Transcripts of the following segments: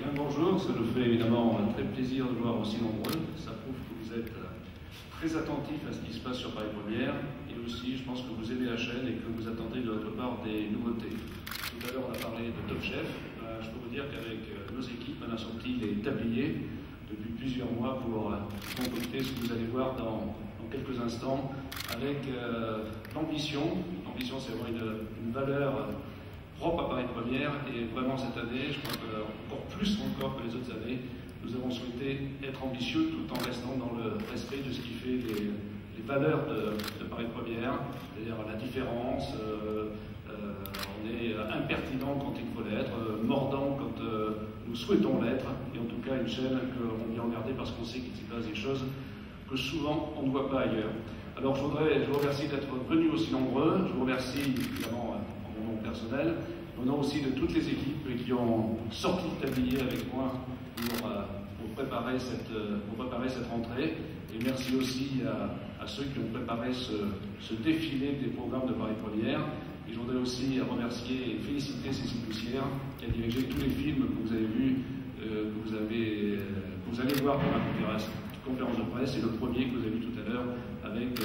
Bien, bonjour, ça nous fait évidemment un très plaisir de voir aussi nombreux. Ça prouve que vous êtes très attentifs à ce qui se passe sur Paris Première et aussi, je pense que vous aimez la chaîne et que vous attendez de notre part des nouveautés. Tout à l'heure, on a parlé de Top Chef. Je peux vous dire qu'avec nos équipes, on a sorti les tabliers depuis plusieurs mois pour concocter ce que vous allez voir dans quelques instants avec l'ambition. L'ambition, c'est vraiment une valeur propre à Paris Première et vraiment cette année, je crois qu'encore plus encore que les autres années, nous avons souhaité être ambitieux tout en restant dans le respect de ce qui fait les valeurs de Paris Première, c'est-à-dire la différence, on est impertinent quand il faut l'être, mordant quand nous souhaitons l'être, et en tout cas une chaîne qu'on vient regarder parce qu'on sait qu'il s'y passe des choses que souvent on ne voit pas ailleurs. Alors je vous remercie d'être venus aussi nombreux, je vous remercie évidemment en mon nom personnel, au nom aussi de toutes les équipes qui ont sorti le tablier avec moi pour préparer cette rentrée. Et merci aussi à ceux qui ont préparé ce défilé des programmes de Paris Première. Et je voudrais aussi remercier et féliciter Cécile Poussière qui a dirigé tous les films que vous avez vus, que vous allez voir pour la conférence de presse. C'est le premier que vous avez vu tout à l'heure avec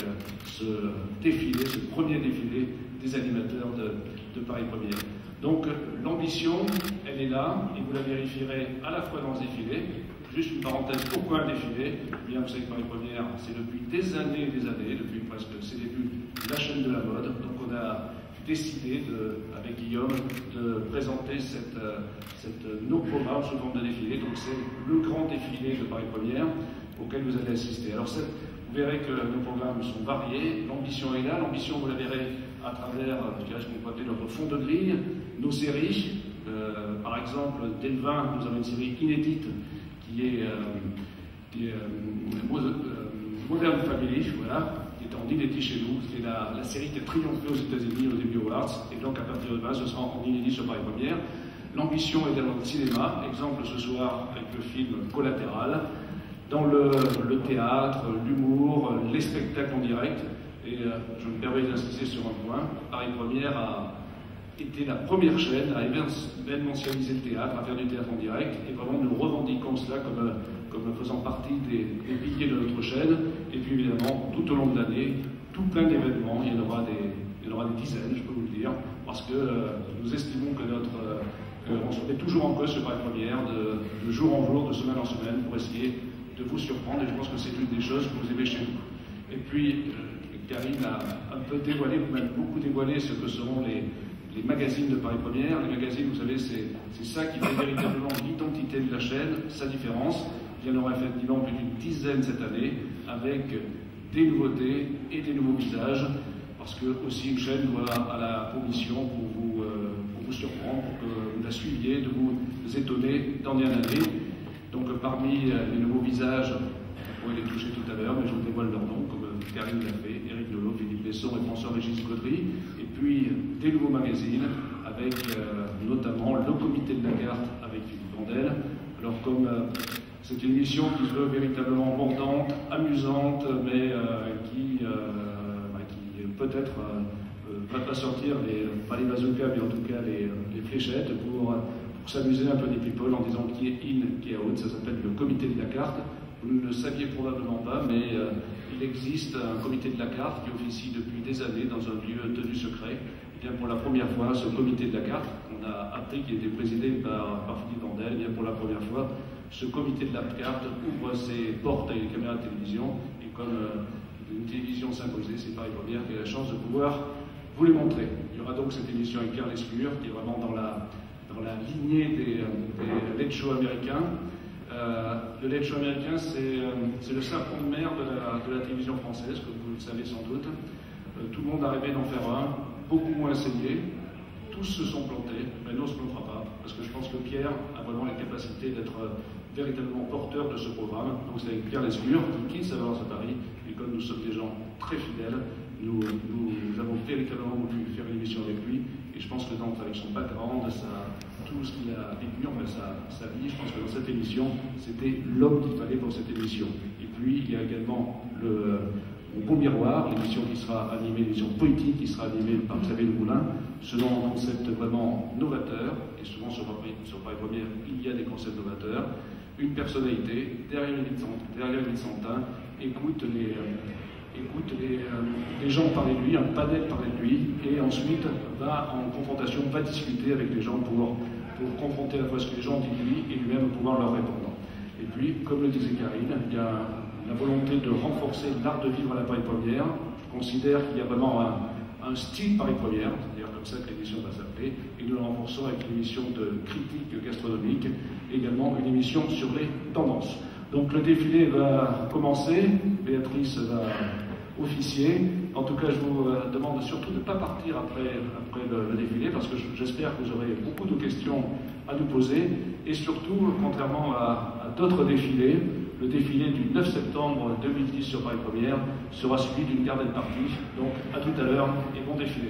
ce premier défilé des animateurs de Paris Première. Donc l'ambition, elle est là, et vous la vérifierez à la fois dans ce défilé. Juste une parenthèse, pourquoi un défilé? Eh bien, vous savez que Paris Première, c'est depuis des années et des années, depuis presque ses débuts, la chaîne de la mode. Donc on a décidé, avec Guillaume, de présenter nos programmes sous forme de défilé. Donc c'est le grand défilé de Paris Première auquel vous allez assister. Alors vous verrez que nos programmes sont variés, l'ambition est là, l'ambition vous la verrez à travers, je dirais, ce qu'on peut appeler notre fond de grille, nos séries. Par exemple, dès le 20, nous avons une série inédite qui est Modern Family, voilà, qui est en inédit chez nous. C'est la série qui a triomphé aux États-Unis aux Emmy Awards, et donc à partir de 20, ce sera en inédit sur Paris Première. L'ambition est d'aller dans le cinéma, exemple ce soir avec le film Collatéral, dans le théâtre, l'humour, les spectacles en direct. Et je me permets d'insister sur un point. Paris Première a été la première chaîne à événementialiser le théâtre, à faire du théâtre en direct, et vraiment nous revendiquons cela comme faisant partie des piliers de notre chaîne. Et puis évidemment, tout au long de l'année, tout plein d'événements, il y en aura des dizaines, je peux vous le dire, parce que nous estimons que on se met toujours en cause sur Paris Première, de jour en jour, de semaine en semaine, pour essayer de vous surprendre, et je pense que c'est une des choses que vous aimez chez nous. Et puis, Karine a un peu dévoilé, ou même beaucoup dévoilé, ce que seront les magazines de Paris Première. Les magazines, vous savez, c'est ça qui fait véritablement l'identité de la chaîne, sa différence. Il y en aura effectivement plus d'une dizaine cette année, avec des nouveautés et des nouveaux visages, parce que aussi une chaîne doit à la commission pour vous surprendre, pour que vous la suiviez, de vous étonner d'année en année. Donc parmi les nouveaux visages, vous pouvez les toucher tout à l'heure, mais je vous dévoile leur nom, comme Karine l'a fait, Éric Delot, Philippe Besson et François-Régis Gaudry, et puis des nouveaux magazines, avec notamment le Comité de la Carte avec Philippe Vandel. Alors comme c'est une émission qui se veut véritablement mordante, amusante, mais qui peut-être va pas sortir, pas les bazookas, mais en tout cas les fléchettes, pour s'amuser un peu des people en disant qui est in, qui est out. Ça s'appelle le Comité de la Carte. Vous ne le saviez probablement pas, mais il existe un comité de la carte qui officie depuis des années dans un lieu tenu secret. Et bien pour la première fois, ce comité de la carte, on a appris qu'il était présidé par Philippe Vandel, et bien pour la première fois, ce comité de la carte ouvre ses portes avec les caméras de télévision, et comme une télévision s'imposait, c'est Paris Première qui a la chance de pouvoir vous les montrer. Il y aura donc cette émission avec Pierre Lescure, qui est vraiment dans la lignée des late shows américains. Le late show américain, c'est le serpent de mer de la télévision française, comme vous le savez sans doute. Tout le monde a rêvé d'en faire un, beaucoup moins essayé. Tous se sont plantés, mais nous, on ne se plantera pas, parce que je pense que Pierre a vraiment la capacité d'être véritablement porteur de ce programme. Donc c'est avec Pierre Lescure, qui quitte Savoir à Paris, et comme nous sommes des gens très fidèles, nous avons véritablement voulu faire une émission avec lui, et je pense que avec son background, tout ce qu'il a vécu, sa vie, je pense que dans cette émission, c'était l'homme qu'il fallait pour cette émission. Et puis, il y a également au Beau Miroir, l'émission qui sera animée, l'émission politique qui sera animée par Xavier Moulin, selon un concept vraiment novateur, et souvent sur Paris Première, il y a des concepts novateurs. Une personnalité, derrière les Vicentins, écoute les gens parler de lui, un panel parler de lui, et ensuite va en confrontation, va discuter avec les gens pour confronter à la fois ce que les gens disent de lui et lui-même pouvoir leur répondre. Et puis, comme le disait Karine, il y a la volonté de renforcer l'art de vivre à la Paris Première. Je considère qu'il y a vraiment un style Paris Première, c'est-à-dire comme ça que l'émission va s'appeler, et nous le renforçons avec une émission de critique gastronomique, également une émission sur les tendances. Donc le défilé va commencer, Béatrice va officier. En tout cas, je vous demande surtout de ne pas partir après le défilé, parce que j'espère que vous aurez beaucoup de questions à nous poser, et surtout, contrairement à d'autres défilés, le défilé du 9 septembre 2010 sur Paris Première sera suivi d'une garden party. Donc à tout à l'heure et bon défilé.